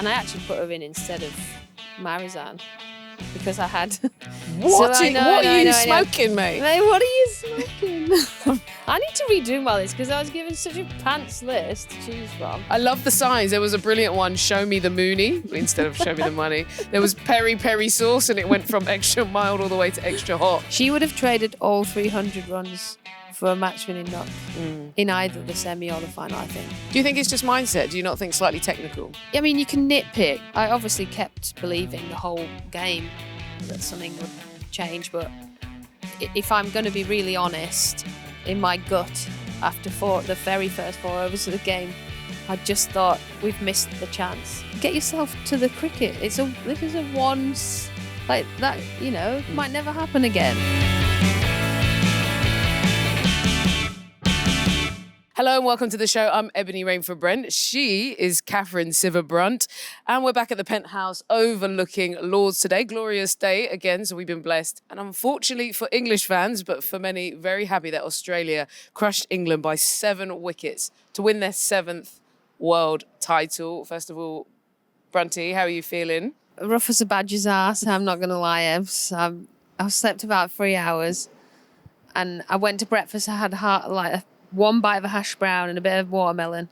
And I actually put her in instead of Marizanne because I had... What are you smoking, mate? Mate, what are you smoking? I need to redo my list because I was given such a pants list to choose from. I love the signs. There was a brilliant one, show me the Mooney, instead of show me the money. There was peri peri sauce, and it went from extra mild all the way to extra hot. She would have traded all 300 runs for a match-winning knock in either the semi or the final, I think. Do you think it's just mindset? Do you not think slightly technical? I mean, you can nitpick. I obviously kept believing the whole game that something would change, but if I'm going to be really honest, in my gut, after the very first 4 overs of the game, I just thought we've missed the chance. Get yourself to the cricket. This is a once, like that, might never happen again. Hello and welcome to the show. I'm Ebony Rainford-Brent. She is Katherine Sciver-Brunt. And we're back at the penthouse overlooking Lords today. Glorious day again, so we've been blessed. And unfortunately for English fans, but for many, very happy that Australia crushed England by 7 wickets to win their 7th world title. First of all, Brunty, how are you feeling? Rough as a badger's ass, I'm not going to lie, Ebs. I've slept about 3 hours and I went to breakfast. I had one bite of a hash brown and a bit of watermelon,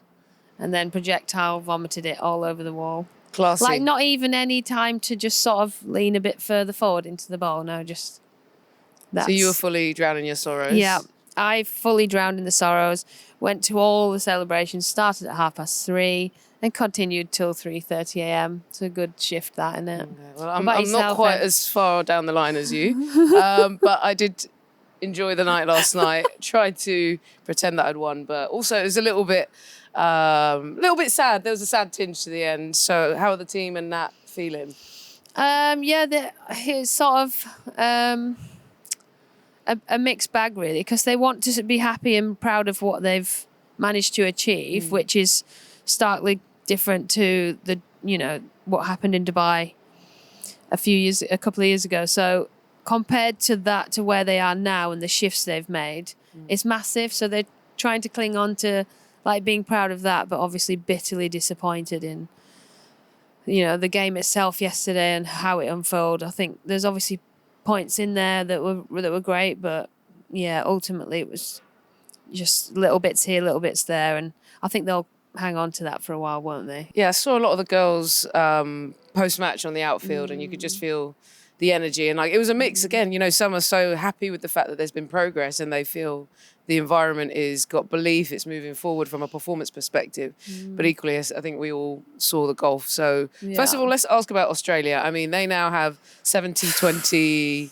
and then projectile vomited it all over the wall. Classy. Like, not even any time to just sort of lean a bit further forward into the bowl. No, just... So you were fully drowning your sorrows? Yeah, I fully drowned in the sorrows, went to all the celebrations, started at 3:30 and continued till 3:30 a.m. It's a good shift, that, isn't it? Okay. Well, I'm not quite as far down the line as you, but I did... enjoy the night last night. Tried to pretend that I'd won, but also it was a little bit sad. There was a sad tinge to the end. So how are the team and Nat feeling? It's sort of a mixed bag, really, because they want to be happy and proud of what they've managed to achieve, which is starkly different to what happened in Dubai a couple of years ago. So compared to that, to where they are now and the shifts they've made, it's massive. So they're trying to cling on to being proud of that, but obviously bitterly disappointed in, the game itself yesterday and how it unfolded. I think there's obviously points in there that were great, but yeah, ultimately it was just little bits here, little bits there, and I think they'll hang on to that for a while, won't they? Yeah, I saw a lot of the girls post-match on the outfield, and you could just feel the energy. And it was a mix again, some are so happy with the fact that there's been progress and they feel the environment is got belief, it's moving forward from a performance perspective. But equally, I think we all saw the golf. So first of all, let's ask about Australia. I mean, they now have T20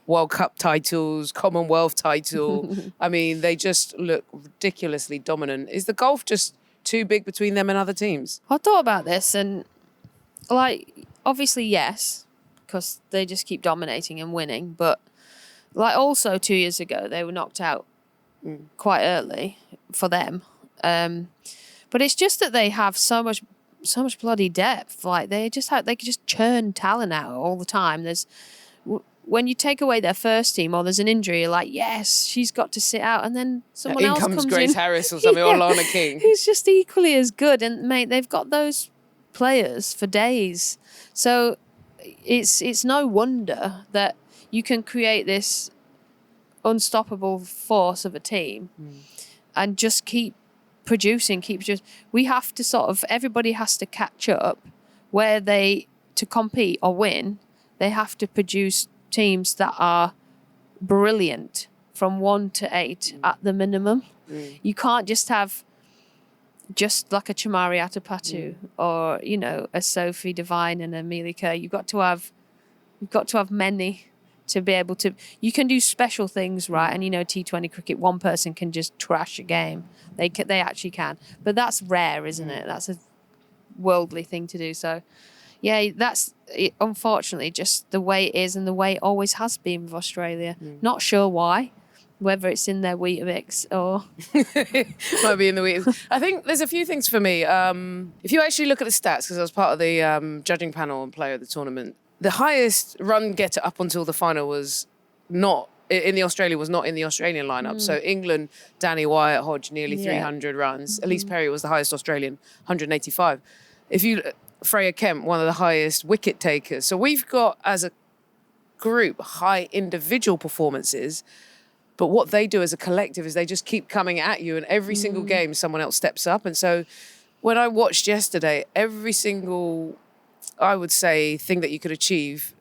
World Cup titles, Commonwealth title. I mean, they just look ridiculously dominant. Is the golf just too big between them and other teams? I thought about this and obviously yes, because they just keep dominating and winning. But also 2 years ago, they were knocked out quite early for them. But it's just that they have so much bloody depth. They can just churn talent out all the time. When you take away their first team or there's an injury, you're like, yes, she's got to sit out, and then someone else comes in. Grace Harris or something, or Lana King, who's just equally as good. And mate, they've got those players for days. So it's no wonder that you can create this unstoppable force of a team and just keep producing. We have to everybody has to catch up to compete or win. They have to produce teams that are brilliant from 1 to 8 at the minimum. You can't just have like a Chamari Atapatu or a Sophie Devine and a Amelia Kerr. You've got to have many to be able to. You can do special things, right? And T20 cricket, one person can just trash a game. They actually can, but that's rare, isn't it? That's a worldly thing to do. So, yeah, that's it, unfortunately just the way it is and the way it always has been with Australia. Not sure why. Whether it's in their Weetabix or... Might be in the Weetabix. I think there's a few things for me. If you actually look at the stats, because I was part of the judging panel and player of the tournament, the highest run getter up until the final was not in the Australian lineup. So England, Danny Wyatt-Hodge, nearly 300 runs. Elise Perry was the highest Australian, 185. Freya Kemp, one of the highest wicket takers. So we've got, as a group, high individual performances, but what they do as a collective is they just keep coming at you, and every single game someone else steps up. And so when I watched yesterday, every single, I would say, thing that you could achieve,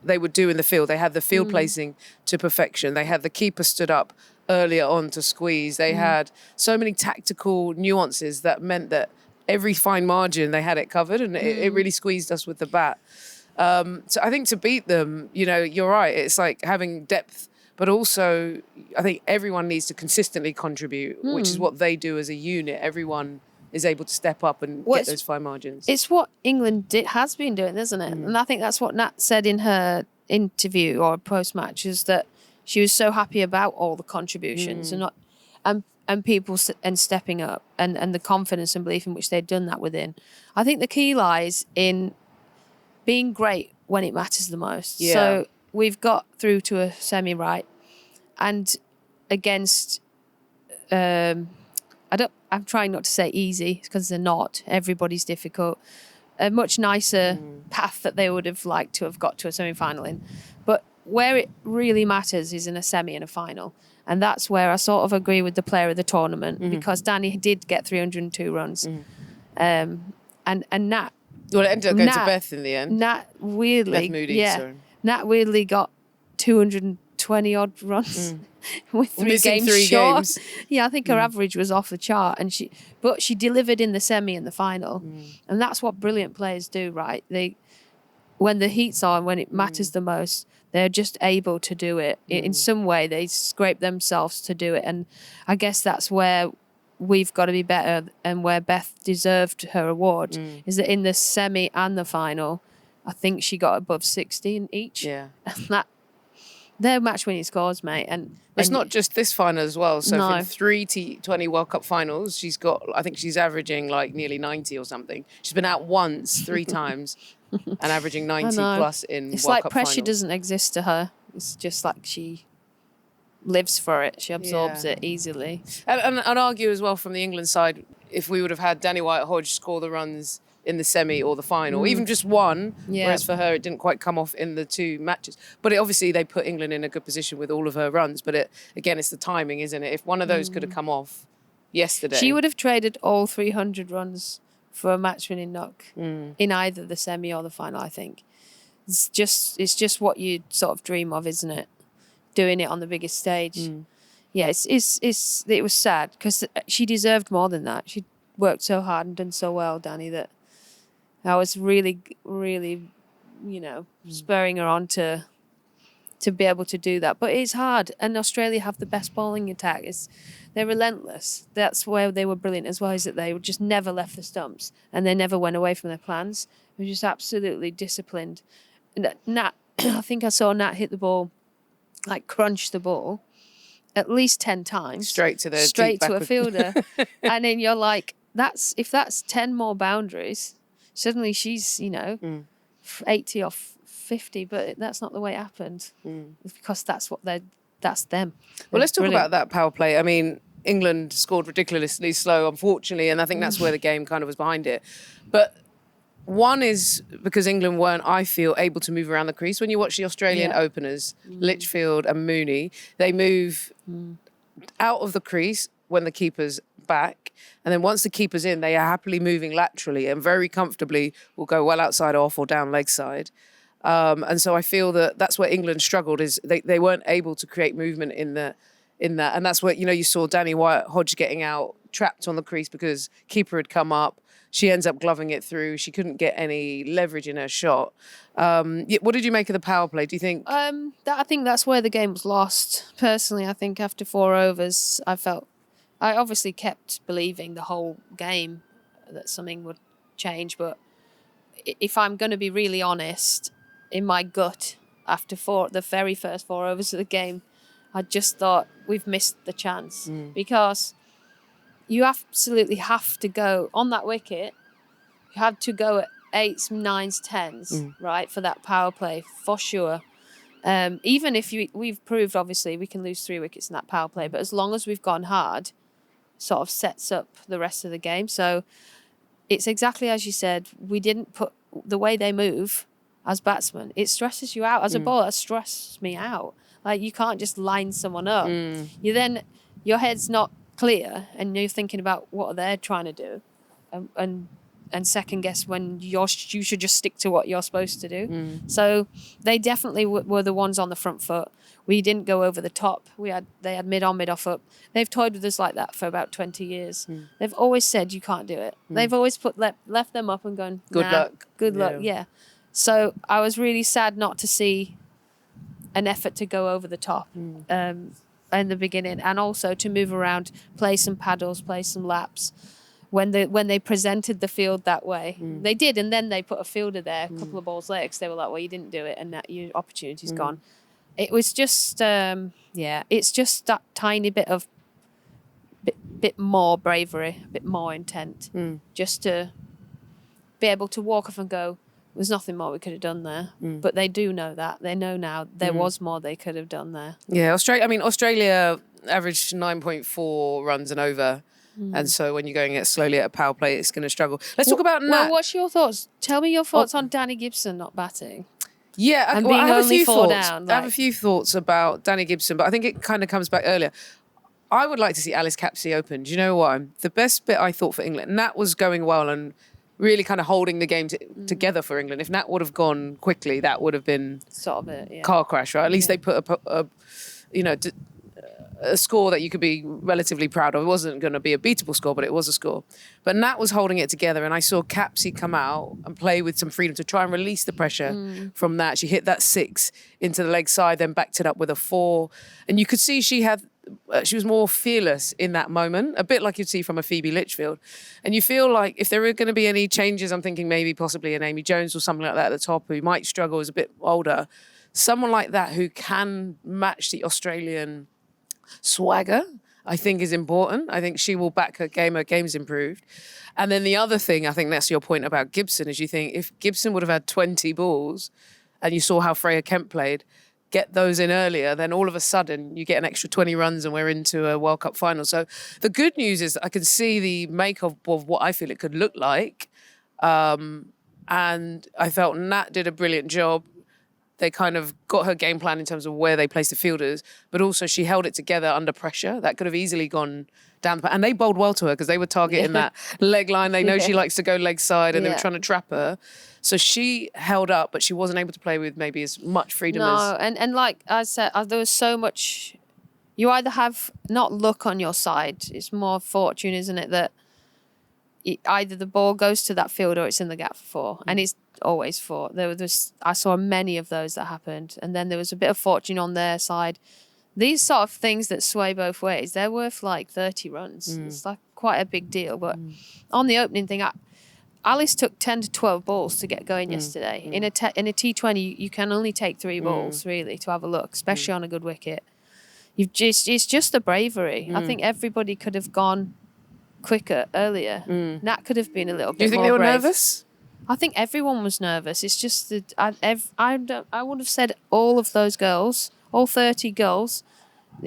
they would do in the field. They had the field placing to perfection. They had the keeper stood up earlier on to squeeze. They had so many tactical nuances that meant that every fine margin they had it covered, and it really squeezed us with the bat. So I think to beat them, you're right. It's like having depth, but also I think everyone needs to consistently contribute, which is what they do as a unit. Everyone is able to step up and get those fine margins. It's what England has been doing, isn't it? And I think that's what Nat said in her interview or post-match, is that she was so happy about all the contributions and people and stepping up and the confidence and belief in which they'd done that within. I think the key lies in being great when it matters the most. Yeah. So we've got through to a semi, right? And against I'm trying not to say easy because they're not. Everybody's difficult. A much nicer path that they would have liked to have got to a semi-final in. But where it really matters is in a semi and a final. And that's where I sort of agree with the player of the tournament, because Danny did get 302 runs. And Nat... Well, it ended up going to Beth in the end. Nat weirdly... Beth Mooney, sorry. Nat weirdly got 220-odd runs with three games short. Yeah, I think her average was off the chart, but she delivered in the semi and the final. And that's what brilliant players do, right? When the heat's on, when it matters the most, they're just able to do it. In some way, they scrape themselves to do it. And I guess that's where we've got to be better, and where Beth deserved her award, is that in the semi and the final, I think she got above 60 in each. Yeah. And they're match-winning scores, mate. And it's not just this final as well. So No. from 3 T20 World Cup finals, I think she's averaging like nearly 90 or something. She's been out once 3 times and averaging 90 plus in it's World like Cup pressure finals. doesn't exist to her. It's just like she lives for it. She absorbs it easily. And I'd argue as well from the England side, if we would have had Danny White-Hodge score the runs in the semi or the final, even just one, whereas for her it didn't quite come off in the 2 matches. But obviously they put England in a good position with all of her runs, but again, it's the timing, isn't it? If one of those could have come off yesterday... She would have traded all 300 runs for a match-winning knock in either the semi or the final, I think. It's just what you sort of dream of, isn't it? Doing it on the biggest stage. Yeah, it was sad because she deserved more than that. She worked so hard and done so well, Danny, that I was really, really, spurring her on to be able to do that. But it's hard, and Australia have the best bowling attack. They're relentless. That's where they were brilliant as well, is that they just never left the stumps and they never went away from their plans. They were just absolutely disciplined. And Nat, I think I saw Nat hit the ball, like crunch the ball, at least 10 times. Straight to a fielder. And then you're like, if that's 10 more boundaries, suddenly she's, 80 or 50, but that's not the way it happened. It's because that's them. Well, let's talk about that power play. I mean, England scored ridiculously slow, unfortunately, and I think that's where the game kind of was behind it. But one is because England weren't, I feel, able to move around the crease. When you watch the Australian openers, Litchfield and Mooney, they move out of the crease when the keeper's back. And then once the keeper's in, they are happily moving laterally and very comfortably will go well outside off or down leg side. And so I feel that's where England struggled, is they weren't able to create movement in that. And that's where, you saw Danny White-Hodge getting out, trapped on the crease because keeper had come up. She ends up gloving it through. She couldn't get any leverage in her shot. What did you make of the power play? Do you think? I think that's where the game was lost. Personally, I think after 4 overs, I obviously kept believing the whole game that something would change. But if I'm going to be really honest, in my gut, after the very first 4 overs of the game, I just thought we've missed the chance because you absolutely have to go on that wicket. You had to go at 8s, 9s, 10s, right, for that power play, for sure. Even if we've proved, obviously, we can lose 3 wickets in that power play, but as long as we've gone hard, sort of sets up the rest of the game. So it's exactly as you said. We didn't put the way they move as batsmen. It stresses you out. As a bowler, it stresses me out. Like, you can't just line someone up. You then, your head's not clear, and you're thinking about what they're trying to do, and second guess when you should just stick to what you're supposed to do. So they definitely were the ones on the front foot. We didn't go over the top. They had mid on, mid off up. They've toyed with us like that for about 20 years. They've always said you can't do it. They've always left them up and gone, Good luck. Good luck, yeah. So I was really sad not to see an effort to go over the top in the beginning, and also to move around, play some paddles, play some laps. When they presented the field that way, they did, and then they put a fielder there a couple of balls later because they were like, well, you didn't do it, and that your opportunity's gone. It was just, it's just that tiny bit of bit more bravery, a bit more intent, just to be able to walk off and go, there's nothing more we could have done there. But they do know that. They know now there was more they could have done there. Yeah, Australia averaged 9.4 runs and over. And so when you're going it slowly at a power play, it's going to struggle. Let's talk about Nat. Well, what's your thoughts? Tell me your thoughts on Danny Gibson not batting. Yeah, and being I have only a few four thoughts. down. I have a few thoughts about Danny Gibson, but I think it kind of comes back earlier. I would like to see Alice Capsey open. Do you know what? The best bit I thought for England, Nat was going well and really kind of holding the game together for England. If Nat would have gone quickly, that would have been sort of a car crash, right? At least they put a score that you could be relatively proud of. It wasn't going to be a beatable score, but it was a score. But Nat was holding it together, and I saw Capsey come out and play with some freedom to try and release the pressure from that. She hit that 6 into the leg side, then backed it up with a 4. And you could see she was more fearless in that moment, a bit like you'd see from a Phoebe Litchfield. And you feel like if there are going to be any changes, I'm thinking maybe possibly an Amy Jones or something like that at the top, who might struggle as a bit older. Someone like that who can match the Australian swagger, I think, is important. I think she will back her game. Her game's improved. And then the other thing, I think that's your point about Gibson, is you think if Gibson would have had 20 balls and you saw how Freya Kemp played, get those in earlier, then all of a sudden you get an extra 20 runs and we're into a World Cup final. So the good news is I can see the makeup of what I feel it could look like. And I felt Nat did a brilliant job. They kind of got her game plan in terms of where they placed the fielders, but also she held it together under pressure. That could have easily gone down the... And they bowled well to her because they were targeting that leg line. They know she likes to go leg side, and they were trying to trap her. So she held up, but she wasn't able to play with maybe as much freedom as... No, and like I said, there was so much... You either have not luck on your side, it's more fortune, isn't it, that either the ball goes to that field or it's in the gap for 4. And it's always 4. I saw many of those that happened, and then there was a bit of fortune on their side. These sort of things that sway both ways, they're worth like 30 runs. It's like quite a big deal. But on the opening thing, Alice took 10 to 12 balls to get going yesterday. In a T20, you can only take 3 balls really to have a look, especially on a good wicket. It's just the bravery. I think everybody could have gone quicker earlier. Nat could have been a little bit more brave. Do you think they were nervous? I think everyone was nervous. It's just that I would have said all of those girls, all 30 girls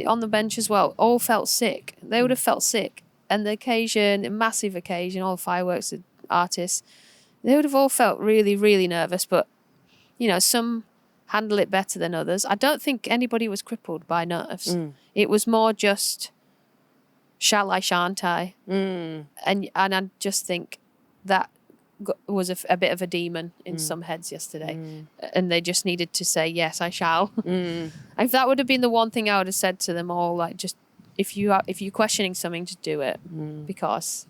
on the bench as well, all felt sick. They would have felt sick. And the occasion, a massive occasion, all the fireworks, the artists, they would have all felt really, really nervous. But, some handle it better than others. I don't think anybody was crippled by nerves. It was more just, shall I, shan't I? And I just think that was a bit of a demon in some heads yesterday, and they just needed to say, yes, I shall. If that would have been the one thing I would have said to them all, like, just if you're questioning something, just do it, because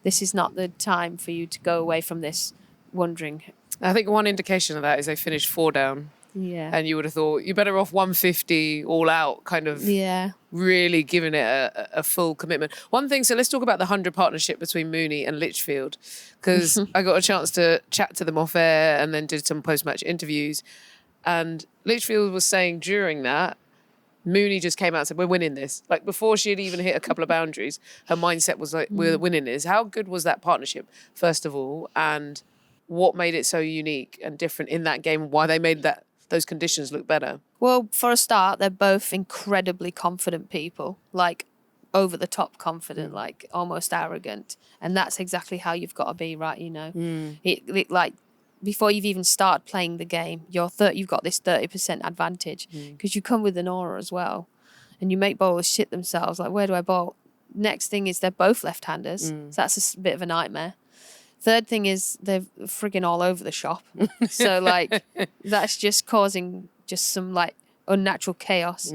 this is not the time for you to go away from this wondering. I think one indication of that is they finished 4 down. Yeah. And you would have thought you're better off 150 all out, kind of really giving it a full commitment. One thing, so let's talk about the 100 partnership between Mooney and Litchfield, because I got a chance to chat to them off air and then did some post-match interviews. And Litchfield was saying during that, Mooney just came out and said, we're winning this. Like, before she had even hit a couple of boundaries, her mindset was like, we're winning this. How good was that partnership, first of all? And what made it so unique and different in that game? Why they made those conditions look better? Well, for a start, they're both incredibly confident people. Like, over the top confident, like almost arrogant. And that's exactly how you've got to be, right? You know, it like before you've even started playing the game, you've got this 30% advantage because you come with an aura as well, and you make bowlers shit themselves. Like, where do I bowl? Next thing is they're both left-handers, so that's a bit of a nightmare. Third thing is they're frigging all over the shop, so like that's just causing just some like unnatural chaos.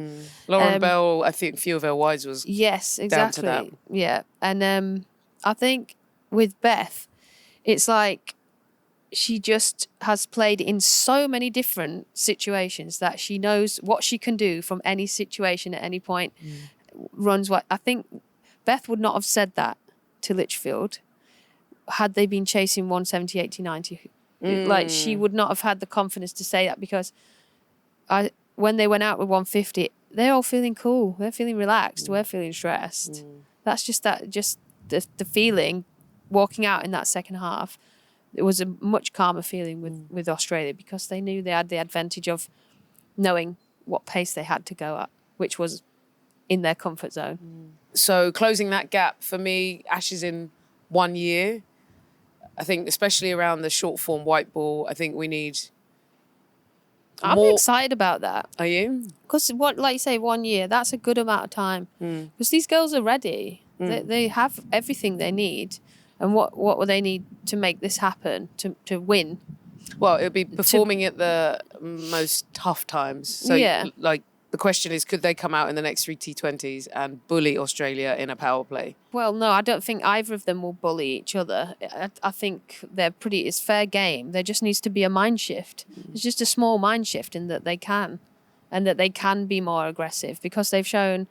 Lauren Bell, I think a few of her wides was exactly down to that. Yeah, and I think with Beth, it's like she just has played in so many different situations that she knows what she can do from any situation at any point. Runs what I think Beth would not have said that to Litchfield had they been chasing 170, 80, 90. Like, she would not have had the confidence to say that, because when they went out with 150, they're all feeling cool. They're feeling relaxed. We're feeling stressed. That's just the feeling walking out in that second half. It was a much calmer feeling with Australia, because they knew they had the advantage of knowing what pace they had to go at, which was in their comfort zone. So closing that gap, for me, Ashes in 1 year, I think especially around the short form white ball, I think we need I'm more. excited about that. Are you? Because like you say, 1 year, that's a good amount of time. Because these girls are ready. They have everything they need. And what will they need to make this happen, to win? Well, it'll be performing at the most tough times. So, like, the question is, could they come out in the next 3 T20s and bully Australia in a power play? Well, no, I don't think either of them will bully each other. I think it's fair game. There just needs to be a mind shift. It's just a small mind shift in that they can, and that they can be more aggressive, because they've shown.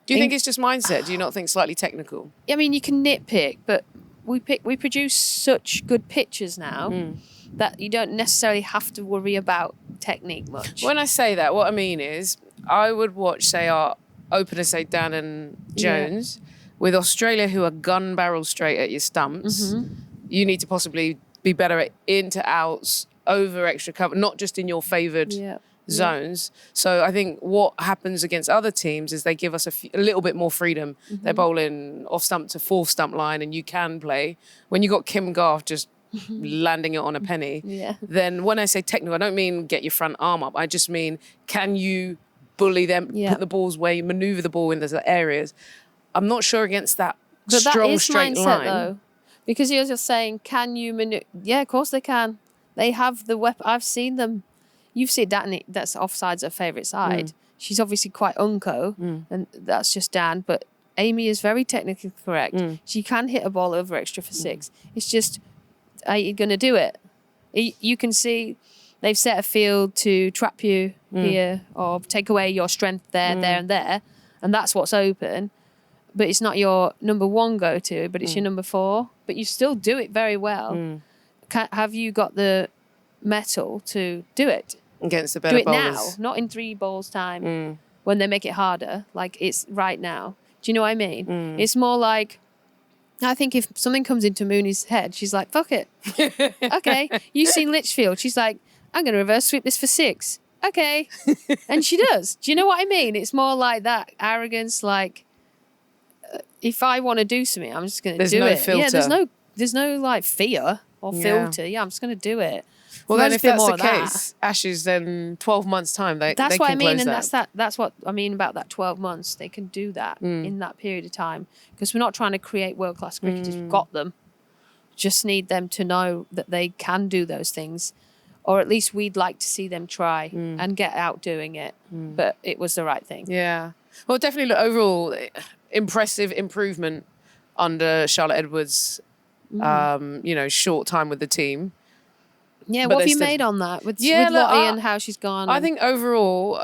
Do you think it's just mindset? Do you not think slightly technical? I mean, you can nitpick, but we produce such good pictures now that you don't necessarily have to worry about technique much. When I say that, what I mean is, I would watch, say, our openers, say, Dan and Jones, with Australia, who are gun barrel straight at your stumps. You need to possibly be better at into outs, over extra cover, not just in your favoured zones. So I think what happens against other teams is they give us a little bit more freedom. They're bowling off stump to fourth stump line, and you can play. When you got Kim Garth just landing it on a penny, then when I say technical, I don't mean get your front arm up. I just mean, can you bully them, put the balls where you manoeuvre the ball in those areas? I'm not sure against that strong straight mindset, line. Though, because you're just saying, can you maneuver? Yeah, of course they can. They have the weapon. I've seen them. You've seen Dan, that's offside's her favourite side. She's obviously quite unco, and that's just Dan. But Amy is very technically correct. She can hit a ball over extra for 6. It's just, are you going to do it? You can see they've set a field to trap you here, or take away your strength there, there and there. And that's what's open. But it's not your number 1 go-to, but it's your number 4. But you still do it very well. Have you got the mettle to do it? Against the better bowlers. Do it now, not in 3 balls' time when they make it harder. Like, it's right now. Do you know what I mean? It's more like, I think if something comes into Mooney's head, she's like, fuck it. Okay. You've seen Litchfield. She's like, I'm going to reverse sweep this for 6. Okay. And she does. Do you know what I mean? It's more like that arrogance, like, if I want to do something, I'm just going to do it. Filter. Yeah, there's no like fear or filter. Yeah, I'm just going to do it. Well, then if that's the case, Ashes, then 12 months' time, that's what I mean, and that. that's what I mean about that 12 months. They can do that in that period of time, because we're not trying to create world-class cricketers. We've got them. Just need them to know that they can do those things, or at least we'd like to see them try and get out doing it. But it was the right thing. Yeah. Well, definitely, look, overall, impressive improvement under Charlotte Edwards', short time with the team. Yeah, what have you made on that with Lottie and how she's gone? I think overall,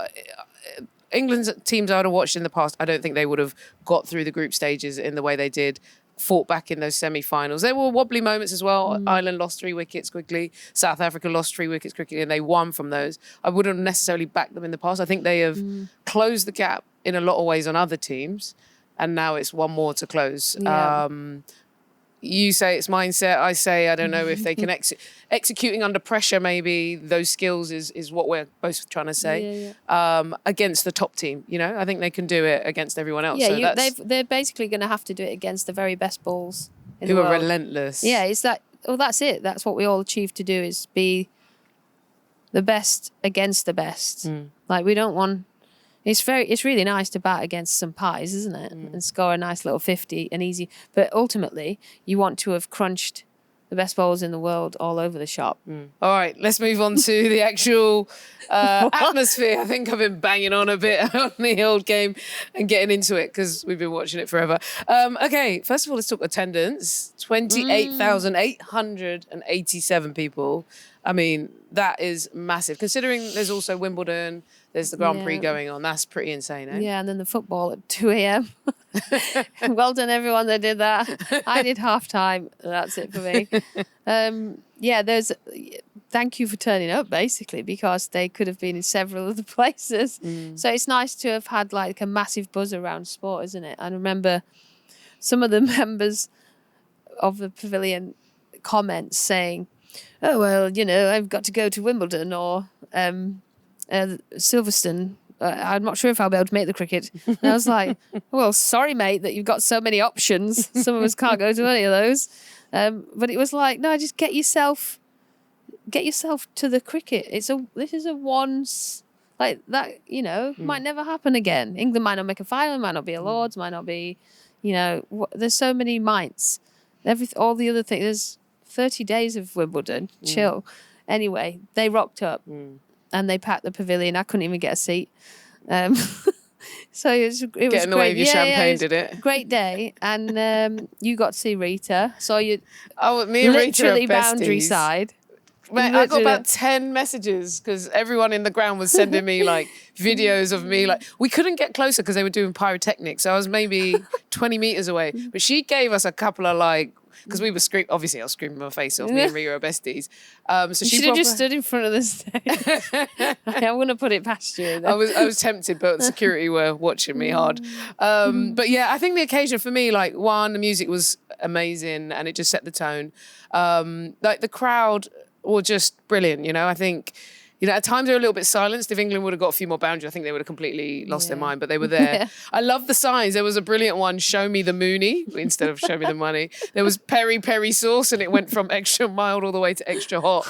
England's teams I would have watched in the past, I don't think they would have got through the group stages in the way they did, fought back in those semi-finals. There were wobbly moments as well. Ireland lost 3 wickets quickly. South Africa lost 3 wickets quickly, and they won from those. I wouldn't necessarily back them in the past. I think they have closed the gap in a lot of ways on other teams, and now it's one more to close. Yeah. you say it's mindset. I say I don't know if they can executing under pressure. Maybe those skills is what we're both trying to say. Against the top team, I think they can do it against everyone else. Yeah, they're basically going to have to do it against the very best balls in who the are world. relentless. Yeah, that's it. That's what we all achieve to do, is be the best against the best. Like, we don't want. It's really nice to bat against some pies, isn't it? And score a nice little 50 and easy. But ultimately, you want to have crunched the best bowlers in the world all over the shop. All right, let's move on to the actual atmosphere. I think I've been banging on a bit on the old game and getting into it because we've been watching it forever. Okay, first of all, let's talk attendance. 28,887 people. I mean, that is massive. Considering there's also Wimbledon, there's the Grand Prix going on. That's pretty insane, eh? Yeah, and then the football at 2 a.m. Well done, everyone that did that. I did half time. That's it for me. Thank you for turning up, basically, because they could have been in several other places. So it's nice to have had like a massive buzz around sport, isn't it? I remember some of the members of the pavilion comments saying, oh, well, I've got to go to Wimbledon or Silverstone. I'm not sure if I'll be able to make the cricket. And I was like, well, sorry, mate, that you've got so many options. Some of us can't go to any of those. But it was like, no, just get yourself to the cricket. This is a once, like that, might never happen again. England might not make a final, might not be a Lord's, might not be, there's so many mites. All the other things, there's 30 days of Wimbledon, chill. Anyway, they rocked up and they packed the pavilion. I couldn't even get a seat. So it was Get in the way of your champagne, did it? Great day. And you got to see Rita. So you me and Rita are literally besties. boundary side. Mate, I got about 10 messages because everyone in the ground was sending me like videos of me. Like, we couldn't get closer because they were doing pyrotechnics. So I was maybe 20 meters away. But she gave us a couple of because we were screaming. Obviously, I was screaming my face off. Me and Rita are besties. So she should have just stood in front of the stage. I'm going to put it past you. I was tempted, but the security were watching me hard. But yeah, I think the occasion for me, like, one, the music was amazing and it just set the tone. Like, the crowd were just brilliant. I think. At times they were a little bit silenced. If England would have got a few more boundaries, I think they would have completely lost their mind, but they were there. Yeah. I love the signs. There was a brilliant one, show me the Mooney, instead of show me the money. There was peri peri sauce and it went from extra mild all the way to extra hot.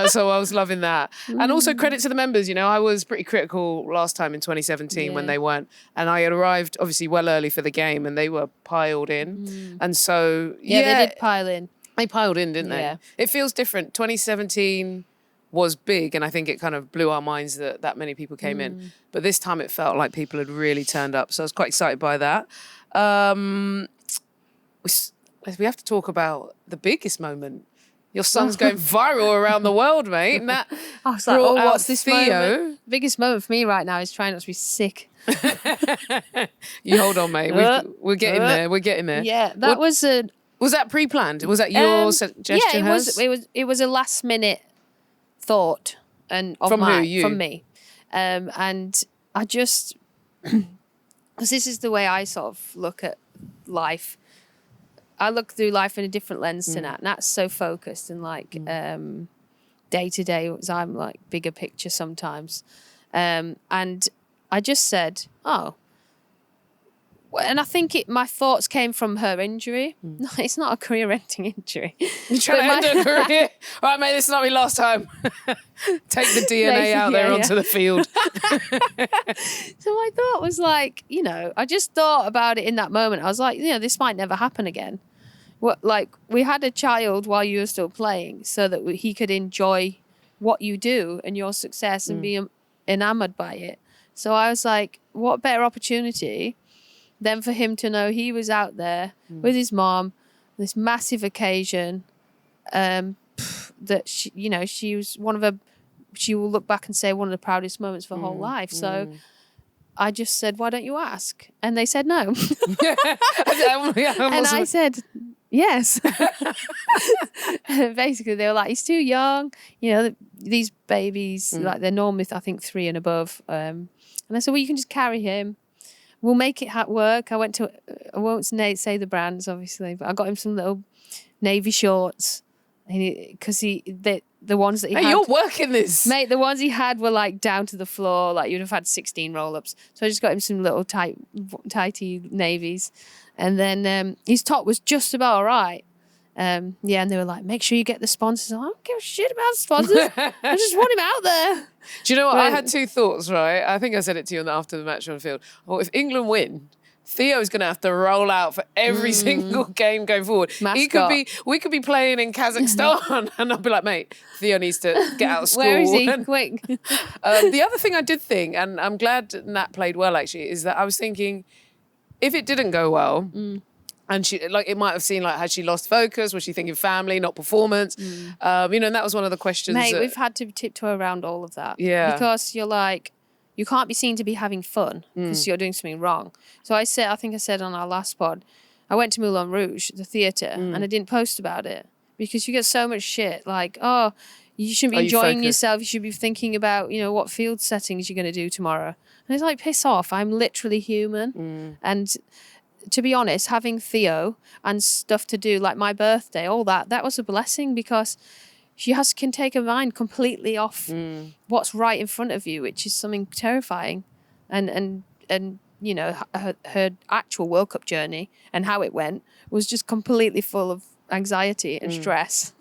So I was loving that. And also credit to the members. I was pretty critical last time in 2017 when they weren't. And I had arrived obviously well early for the game and they were piled in. And so, they did pile in. They piled in, didn't they? Yeah. It feels different. 2017... was big, and I think it kind of blew our minds that many people came in. But this time it felt like people had really turned up, so I was quite excited by that. We have to talk about the biggest moment. Your son's going viral around the world, mate. And that I was like, what's this Theo? Moment? Biggest moment for me right now is trying not to be sick. You hold on, mate. We're getting there. We're getting there. Yeah, that was a... Was that pre-planned? Was that your suggestion? Yeah, it was a last minute thought from me, and I just because this is the way I sort of look at life. I look through life in a different lens to Nat. Nat's so focused and like day to day, as I'm like bigger picture sometimes, and I just said, and I think my thoughts came from her injury. No, it's not a career-ending injury. You're trying to end a career? All right, mate, this is not my last time. Take the DNA out there onto the field. So my thought was like, I just thought about it in that moment. I was like, this might never happen again. We had a child while you were still playing so that he could enjoy what you do and your success and be enamored by it. So I was like, what better opportunity than for him to know he was out there with his mom, this massive occasion, that she was she will look back and say one of the proudest moments of her whole life. So I just said, why don't you ask? And they said no. And I said, yes. Basically, they were like, he's too young. These babies, like they're normally, I think, 3 and above. And I said, well, you can just carry him. we'll make it work. I went to, I won't say the brands, obviously, but I got him some little navy shorts. Because the ones that he had... you're working this. Mate, the ones he had were like down to the floor. Like you'd have had 16 roll-ups. So I just got him some little tighty navies. And then his top was just about all right. And they were like, make sure you get the sponsors. I don't give a shit about sponsors. I just want him out there. Do you know what? I had two thoughts, right? I think I said it to you after the match on the field. Well, if England win, Theo's going to have to roll out for every single game going forward. We could be playing in Kazakhstan and I'll be like, mate, Theo needs to get out of school. Where is he? Quick. The other thing I did think, and I'm glad Nat played well actually, is that I was thinking if it didn't go well, and she, like, it might have seemed like, had she lost focus? Was she thinking family, not performance? And that was one of the questions. Mate, we've had to tiptoe around all of that. Yeah. Because you're like, you can't be seen to be having fun because you're doing something wrong. So I think I said on our last pod, I went to Moulin Rouge, the theatre, and I didn't post about it because you get so much shit like, oh, you shouldn't be enjoying yourself. You should be thinking about, what field settings you're going to do tomorrow. And it's like, piss off. I'm literally human. And to be honest, having Theo and stuff to do, like my birthday, all that was a blessing because she can take her mind completely off what's right in front of you, which is something terrifying. And her actual World Cup journey and how it went was just completely full of anxiety and stress.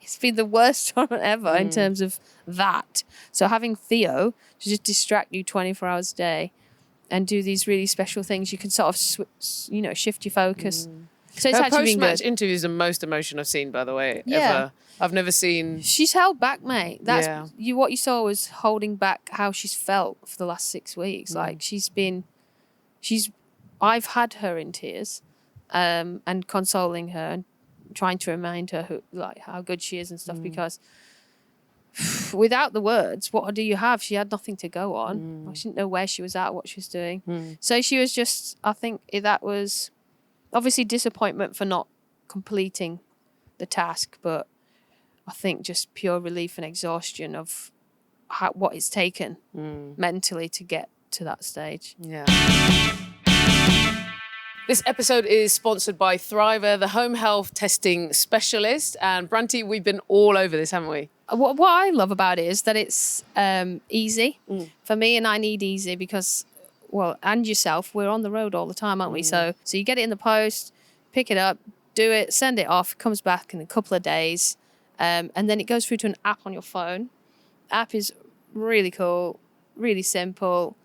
It's been the worst tournament ever in terms of that. So having Theo to just distract you 24 hours a day and do these really special things, you can sort of, shift your focus. So it's actually been good. Post-match interview is the most emotion I've seen, by the way, ever. I've never seen... She's held back, mate. What you saw was holding back how she's felt for the last 6 weeks. Like, I've had her in tears and consoling her and trying to remind her how good she is and stuff because without the words, what do you have? She had nothing to go on. She didn't know where she was at, what she was doing. So she was just, I think that was obviously disappointment for not completing the task, but I think just pure relief and exhaustion of what it's taken mentally to get to that stage. Yeah. This episode is sponsored by Thriver, the home health testing specialist. And Brunty, we've been all over this, haven't we? What I love about it is that it's easy for me, and I need easy because, and yourself, we're on the road all the time, aren't we? So you get it in the post, pick it up, do it, send it off, it comes back in a couple of days, and then it goes through to an app on your phone. The app is really cool, really simple.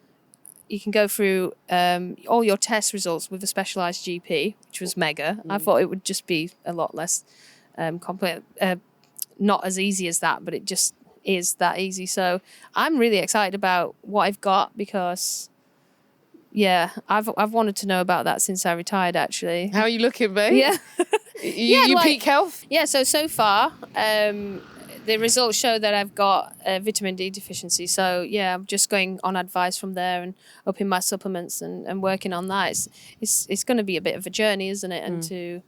You can go through all your test results with a specialised GP, which was mega. I thought it would just be a lot less not as easy as that, but it just is that easy. So I'm really excited about what I've got because, I've wanted to know about that since I retired, actually. How are you looking, babe? Yeah. you peak health? Yeah, so far, the results show that I've got a vitamin D deficiency. So, I'm just going on advice from there and upping my supplements and working on that. It's going to be a bit of a journey, isn't it? And to,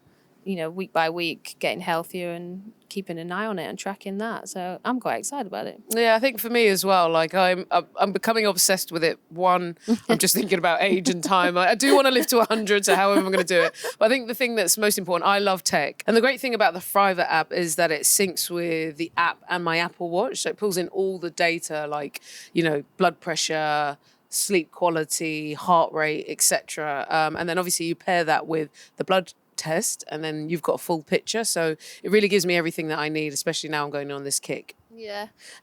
week by week, getting healthier and keeping an eye on it and tracking that. So I'm quite excited about it. Yeah, I think for me as well, like I'm becoming obsessed with it. One, I'm just thinking about age and time. I do want to live to 100, so however I'm going to do it. But I think the thing that's most important, I love tech. And the great thing about the Thriver app is that it syncs with the app and my Apple Watch. So it pulls in all the data like, blood pressure, sleep quality, heart rate, etc. And then obviously you pair that with the blood test and then you've got a full picture, so it really gives me everything that I need, especially now I'm going on this kick.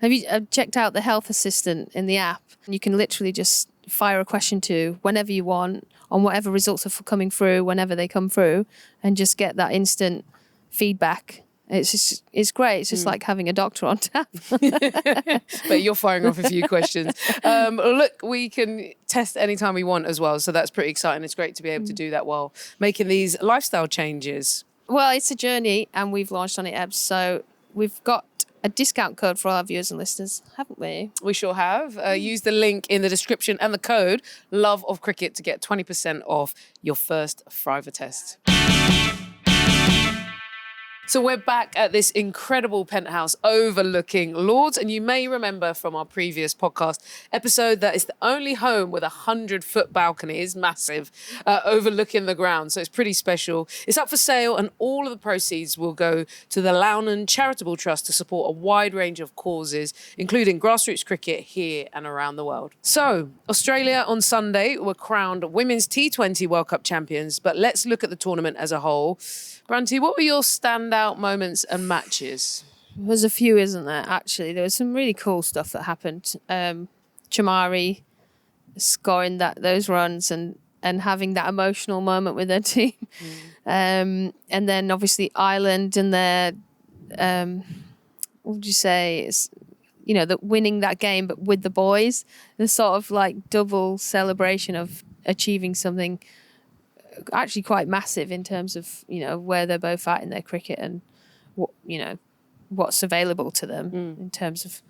Have you checked out the health assistant in the app? You can literally just fire a question to whenever you want on whatever results are coming through whenever they come through and just get that instant feedback. It's great. It's just like having a doctor on tap. But you're firing off a few questions. Look, we can test anytime we want as well. So that's pretty exciting. It's great to be able to do that while making these lifestyle changes. Well, it's a journey and we've launched on it, Ebs. So we've got a discount code for all our viewers and listeners, haven't we? We sure have. Use the link in the description and the code Love of Cricket to get 20% off your first Thriver test. So we're back at this incredible penthouse overlooking Lords, and you may remember from our previous podcast episode that it's the only home with a 100-foot balcony. It's massive, overlooking the ground, so it's pretty special. It's up for sale, and all of the proceeds will go to the Loughnan Charitable Trust to support a wide range of causes, including grassroots cricket here and around the world. So Australia on Sunday were crowned Women's T20 World Cup champions, but let's look at the tournament as a whole. Brunty, what were your standout moments and matches? There's a few, isn't there? Actually, there was some really cool stuff that happened. Chamari scoring those runs and having that emotional moment with their team, and then obviously Ireland and their what would you say? It's, the winning that game, but with the boys, the sort of like double celebration of achieving something actually quite massive in terms of where they're both at in their cricket and what what's available to them in terms of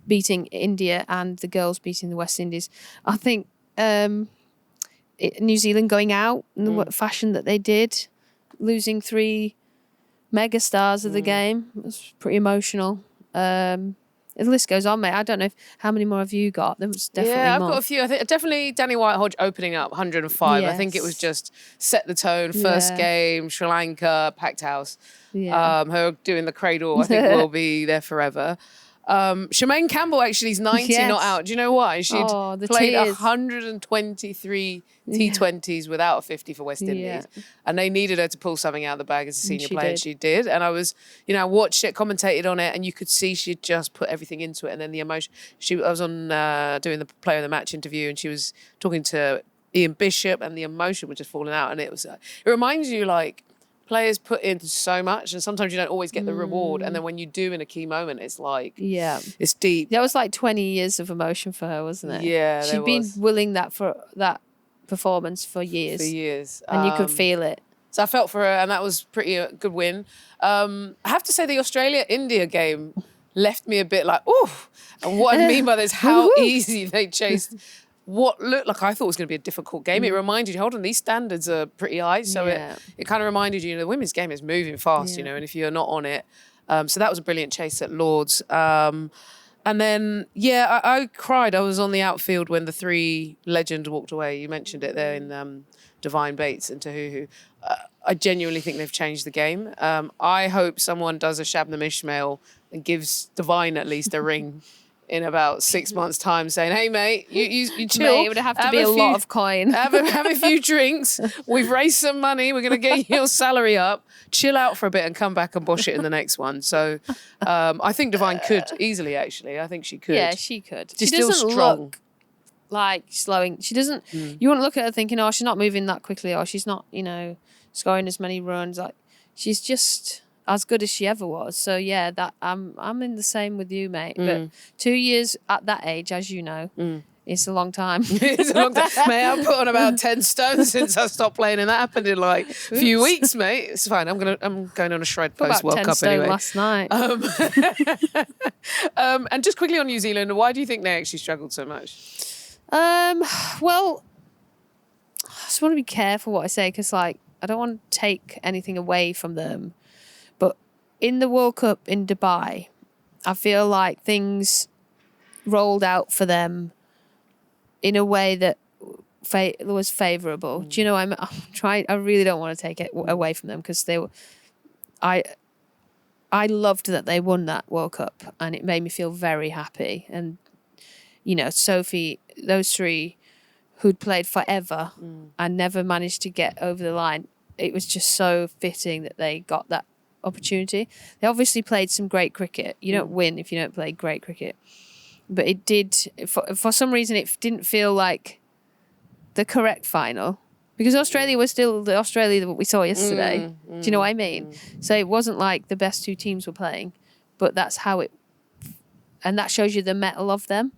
beating India and the girls beating the West Indies. I think New Zealand going out in the fashion that they did, losing 3 megastars of the game, it was pretty emotional. The list goes on, mate. I don't know how many more have you got. There was definitely I've more. got a few. I think definitely Danny White-Hodge opening up 105. Yes. I think it was just set the tone. First game, Sri Lanka, packed house. Yeah. Her doing the cradle, I think will be there forever. Shemaine Campbell actually is 90 not out. Do you know why? She'd played 123 T20s without a 50 for West Indies. And they needed her to pull something out of the bag as a senior player. And she did. And I was, I watched it, commentated on it, and you could see she'd just put everything into it. And then the emotion. I was on doing the player of the match interview, and she was talking to Ian Bishop, and the emotion was just falling out. And it was, it reminds you like, players put in so much, and sometimes you don't always get the reward. And then when you do in a key moment, it's like, it's deep. That was like 20 years of emotion for her, wasn't it? Yeah, she'd been willing that for that performance for years. And you could feel it. So I felt for her, and that was pretty a good win. I have to say the Australia-India game left me a bit like, ooh. And what I mean by this, how easy they chased what looked like I thought was going to be a difficult game. It reminded you, hold on, these standards are pretty high. So it kind of reminded you, the women's game is moving fast, and if you're not on it. So that was a brilliant chase at Lords. And then, I cried. I was on the outfield when the 3 legends walked away. You mentioned it there in Divine Bates and Tahuhu. I genuinely think they've changed the game. I hope someone does a Shabnam Ishmael and gives Divine at least a ring in about 6 months' time, saying, "Hey, mate, you chill. Mate, it would have to be a lot of coin. Have a few drinks. We've raised some money. We're going to get your salary up. Chill out for a bit and come back and bosh it in the next one." So I think Divine could easily, actually. I think she could. Yeah, she could. She's she still doesn't strong. look like slowing. She doesn't. You wouldn't look at her thinking, "Oh, she's not moving that quickly," or she's not, scoring as many runs. Like, she's just as good as she ever was. So yeah, that I'm in the same with you, mate. But 2 years at that age, as you know, it's a long time. It's a long time. Mate, I've put on about 10 stone since I stopped playing, and that happened in like a few weeks, mate. It's fine. I'm going on a shred post World Cup anyway. Last night. And just quickly on New Zealand, why do you think they actually struggled so much? Well, I just want to be careful what I say, because I don't want to take anything away from them. But in the World Cup in Dubai, I feel like things rolled out for them in a way that was favourable. Do you know? I'm trying. I really don't want to take it away from them, because they were. I loved that they won that World Cup, and it made me feel very happy. And Sophie, those 3 who'd played forever and never managed to get over the line. It was just so fitting that they got that opportunity. They obviously played some great cricket. You don't win if you don't play great cricket. But it did, for some reason, it didn't feel like the correct final, because Australia was still the Australia that we saw yesterday. Do you know what I mean? So it wasn't like the best 2 teams were playing, but that's how it, and that shows you the mettle of them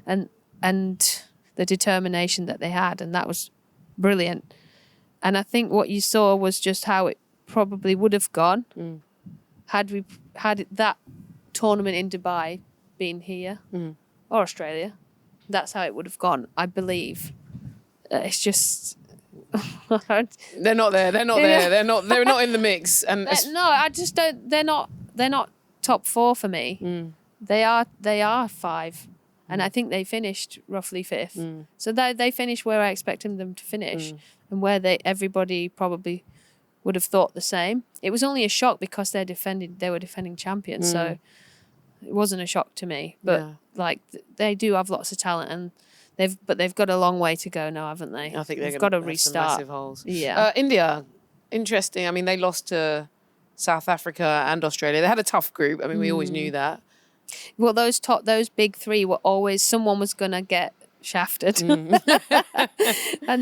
and the determination that they had, and that was brilliant. And I think what you saw was just how it probably would have gone had that tournament in Dubai been here or Australia. That's how it would have gone, I believe. It's just, They're not there. They're not there. They're not in the mix. And No, I just don't. They're not top 4 for me. They are 5, and I think they finished roughly 5th. So they finished where I expected them to finish, and where everybody probably would have thought the same. It was only a shock because they were defending champions, so it wasn't a shock to me. But like they do have lots of talent, and they've got a long way to go now, haven't they? I think they've got to restart. Some massive holes. Yeah. India, interesting. I mean, they lost to South Africa and Australia. They had a tough group. I mean, we always knew that. Well, those big 3 were always someone was going to get shafted. And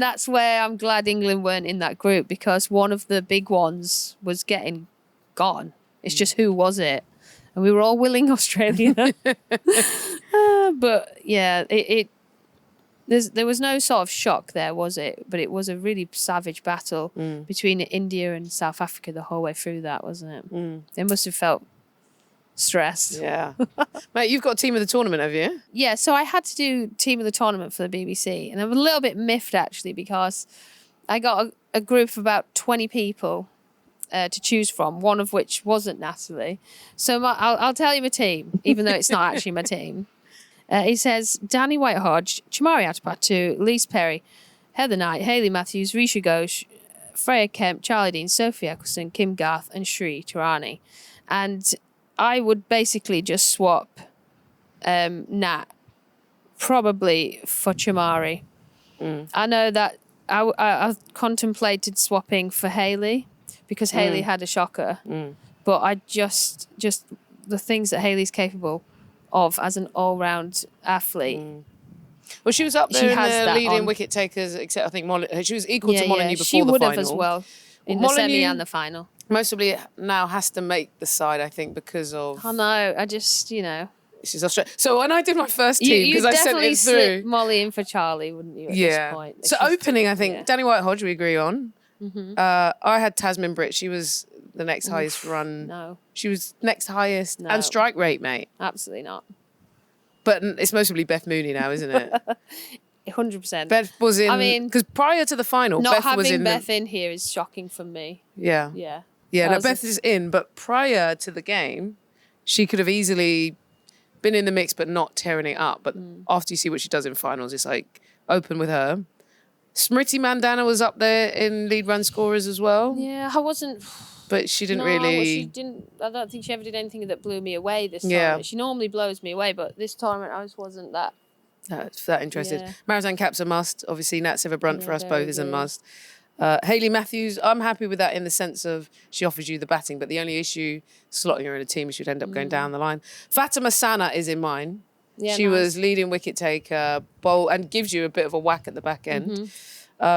that's where I'm glad England weren't in that group, because one of the big ones was getting gone. It's just who was it? And we were all willing Australia. But yeah, there was no sort of shock there, was it? But it was a really savage battle between India and South Africa the whole way through that, wasn't it? They must have felt stressed. Yeah. Mate, you've got team of the tournament, have you? Yeah, so I had to do team of the tournament for the BBC, and I'm a little bit miffed actually, because I got a group of about 20 people to choose from, one of which wasn't Natalie. So I'll tell you my team, even though it's not actually my team. He says Danny White-Hodge, Chamari Atapatu, Lise Perry, Heather Knight, Hayley Matthews, Risha Ghosh, Freya Kemp, Charlie Dean, Sophie Eccleston, Kim Garth and Sri Tirani. And I would basically just swap Nat probably for Chamari. I know that I contemplated swapping for Hayley because Hayley had a shocker. But I just the things that Hayley's capable of as an all-round athlete. Well, she was up there in has the that leading on. wicket takers, except I think she was equal to Molineux before she the would final. have as well in the semi and the final. Mostly now has to make the side, I think, because of... I know. I just, She's Australian. So when I did my first team, because I sent it through... slip Molly in for Charlie, wouldn't you, at this point? So opening, I think, Danny White-Hodge we agree on. I had Tasmin Britt. She was the next highest run. No. She was next highest. And strike rate, mate. Absolutely not. But it's mostly Beth Mooney now, isn't it? 100%. Beth was in... I mean... Because prior to the final, not Beth was in... having Beth in here is shocking for me. Yeah. Yeah. Yeah, no, Beth is in, but prior to the game, she could have easily been in the mix but not tearing it up. But after you see what she does in finals, it's like open with her. Smriti Mandana was up there in lead run scorers as well. Yeah, I wasn't... But she didn't really... I don't think she ever did anything that blew me away this tournament. She normally blows me away, but this tournament I just wasn't that... that interested. Yeah. Marizanne Kapp's a must. Obviously, Nat Sciver-Brunt for us very both is a good. must. Hayley Matthews, I'm happy with that in the sense of she offers you the batting, but the only issue slotting her in a team, she would end up going down the line. Fatima Sana is in mine. Yeah, she nice. was leading wicket taker, bowl, and gives you a bit of a whack at the back end.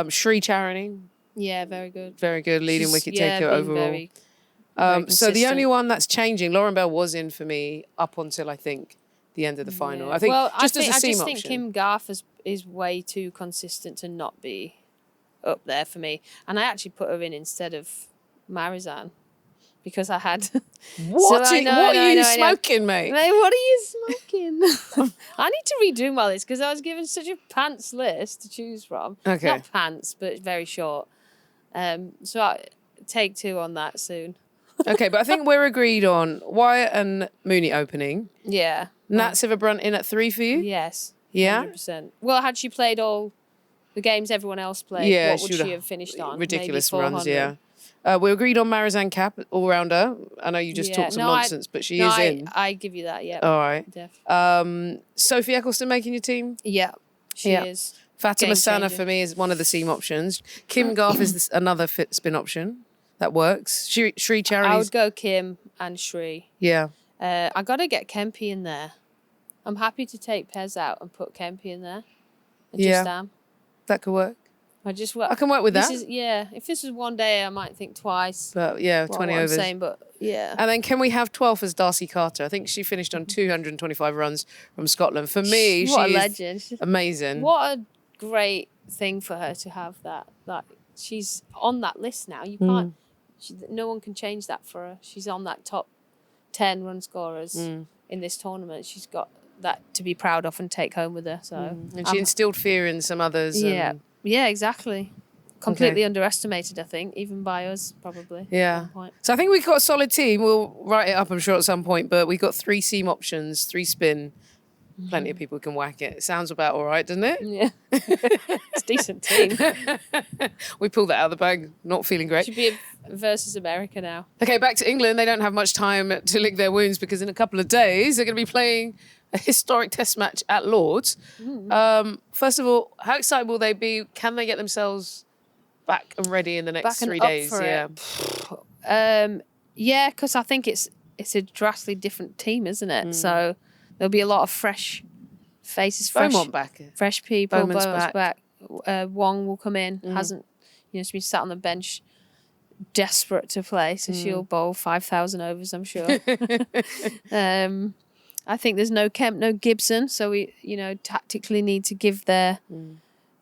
Sri Charani, Yeah, very good. very good leading wicket taker been overall. very So the consistent. only one that's changing, Lauren Bell was in for me up until I think the end of the final. I think just as a seam option. think Kim Garth is way too consistent to not be up there for me. And I actually put her in instead of Marizanne because I had... What are you smoking, mate? Mate, what are you smoking? I need to redo my list because I was given such a pants list to choose from. Okay. Not pants, but very short. So I take 2 on that soon. Okay, but I think we're agreed on Wyatt and Mooney opening. Yeah. Nat Sciver-Brunt in at 3 for you? Yes. Yeah? 100%. Well, had she played all the games everyone else played, what would she have finished on? Ridiculous Maybe runs, 400. yeah. We're agreed on Marizanne Kapp, all-rounder. I know you just talked some nonsense, but she is in. I give you that, yeah. All right. Def. Sophie Eccleston making your team? Yeah, she is. Fatima Game Sana changer. for me is one of the seam options. Kim Garth is another fit spin option. That works. Sri I Charities. would go Kim and Sri. Yeah. I got to get Kempy in there. I'm happy to take Pez out and put Kempy in there. I just am. That could work. I can work with that. If this was one day, I might think twice. But yeah, 20 what overs. I'm saying, but yeah. And then can we have 12th as Darcy Carter? I think she finished on 225 runs from Scotland. For me, what a she's legend. amazing. What a great thing for her to have that. Like, she's on that list now. You can't. No one can change that for her. She's on that top 10 run scorers in this tournament. She's got that to be proud of and take home with her. So And she instilled fear in some others. Yeah, exactly. completely underestimated, I think, even by us, probably. Yeah. At one point. So I think we've got a solid team. We'll write it up, I'm sure, at some point. But we've got 3 seam options, 3 spin. Plenty of people can whack it. It sounds about all right, doesn't it? Yeah. It's a decent team. We pulled that out of the bag. Not feeling great. Should be versus America now. Okay, back to England. They don't have much time to lick their wounds because in a couple of days they're going to be playing a historic test match at Lord's. First of all, how excited will they be? Can they get themselves back and ready in the next 3 days? Yeah, because I think it's a drastically different team, isn't it? So there'll be a lot of fresh faces, Beaumont back. fresh people. Beaumont's back. Wong will come in. Hasn't, she's been sat on the bench, desperate to play. So she'll bowl 5,000 overs, I'm sure. I think there's no Kemp, no Gibson. So we, tactically need to give them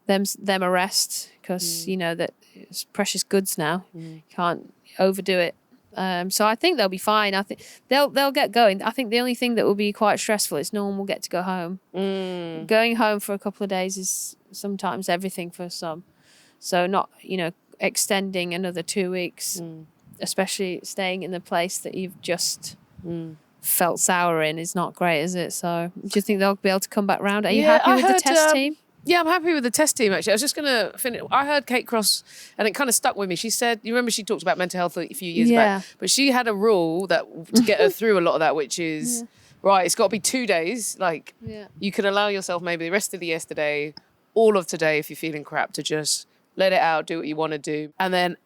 a rest because that it's precious goods now. Can't overdo it. So I think they'll be fine. I think they'll get going. I think the only thing that will be quite stressful is no one will get to go home. Going home for a couple of days is sometimes everything for some. So not, extending another 2 weeks, especially staying in the place that you've just felt sour in is not great, is it? So do you think they'll be able to come back round? Are you happy with the test team? Yeah, I'm happy with the test team, actually. I was just going to finish. I heard Kate Cross, and it kind of stuck with me. She said, you remember she talked about mental health a few years back, but she had a rule that to get her through a lot of that, which is, right, it's got to be 2 days. Like, you can allow yourself maybe the rest of the yesterday, all of today, if you're feeling crap, to just let it out, do what you want to do. And then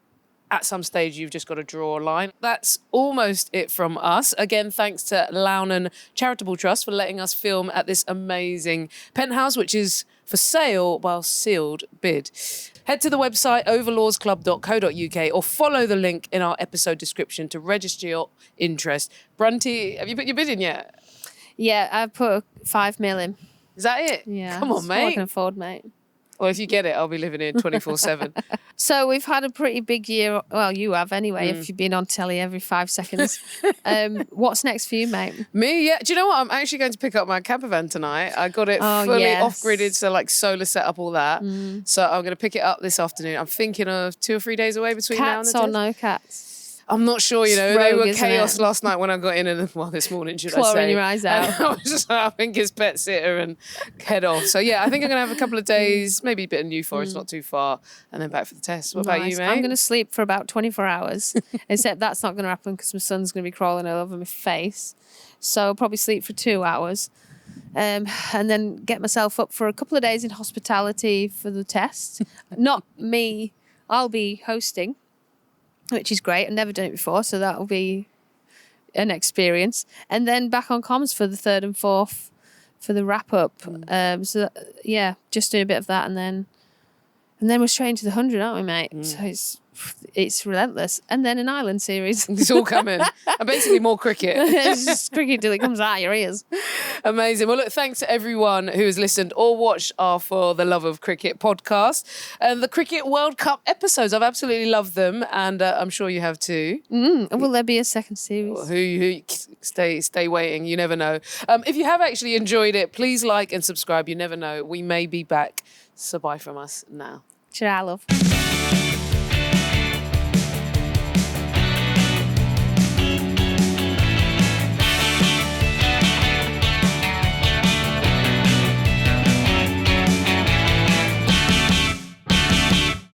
at some stage, you've just got to draw a line. That's almost it from us. Again, thanks to Loughnan Charitable Trust for letting us film at this amazing penthouse, which is for sale while sealed bid. Head to the website overlawsclub.co.uk or follow the link in our episode description to register your interest. Brunty, have you put your bid in yet? Yeah, I've put 5 mil in. Is that it? Yeah. Come on, mate. All I can afford, mate. Well, if you get it, I'll be living here 24/7. So we've had a pretty big year. Well, you have anyway, if you've been on telly every 5 seconds. What's next for you, mate? Me? Yeah. Do you know what? I'm actually going to pick up my camper van tonight. I got it fully off-gridded, so like solar set up, all that. So I'm going to pick it up this afternoon. I'm thinking of 2 or 3 days away between now and the Cats or no cats? I'm not sure, they were chaos last night when I got in, and this morning, should I say. Clawing your eyes out. I was just like, I think it's pet sitter and head off. So yeah, I think I'm going to have a couple of days, maybe a bit of New Forest, not too far, and then back for the test. What about you, mate? I'm going to sleep for about 24 hours, except that's not going to happen because my son's going to be crawling all over my face. So I'll probably sleep for 2 hours. And then get myself up for a couple of days in hospitality for the test. Not me. I'll be hosting, which is great. I've never done it before, so that'll be an experience. And then back on comms for the 3rd and 4th for the wrap up. Just doing a bit of that, and then we're straight into the 100, aren't we, mate? So it's relentless. And then an island series. It's all coming. And basically more cricket. It's just cricket till it comes out of your ears. Amazing. Well, look, thanks to everyone who has listened or watched our For the Love of Cricket podcast. And the Cricket World Cup episodes, I've absolutely loved them. And I'm sure you have too. Will there be a second series? Who stay waiting. You never know. If you have actually enjoyed it, please like and subscribe. You never know. We may be back. So bye from us now. Ciao, love.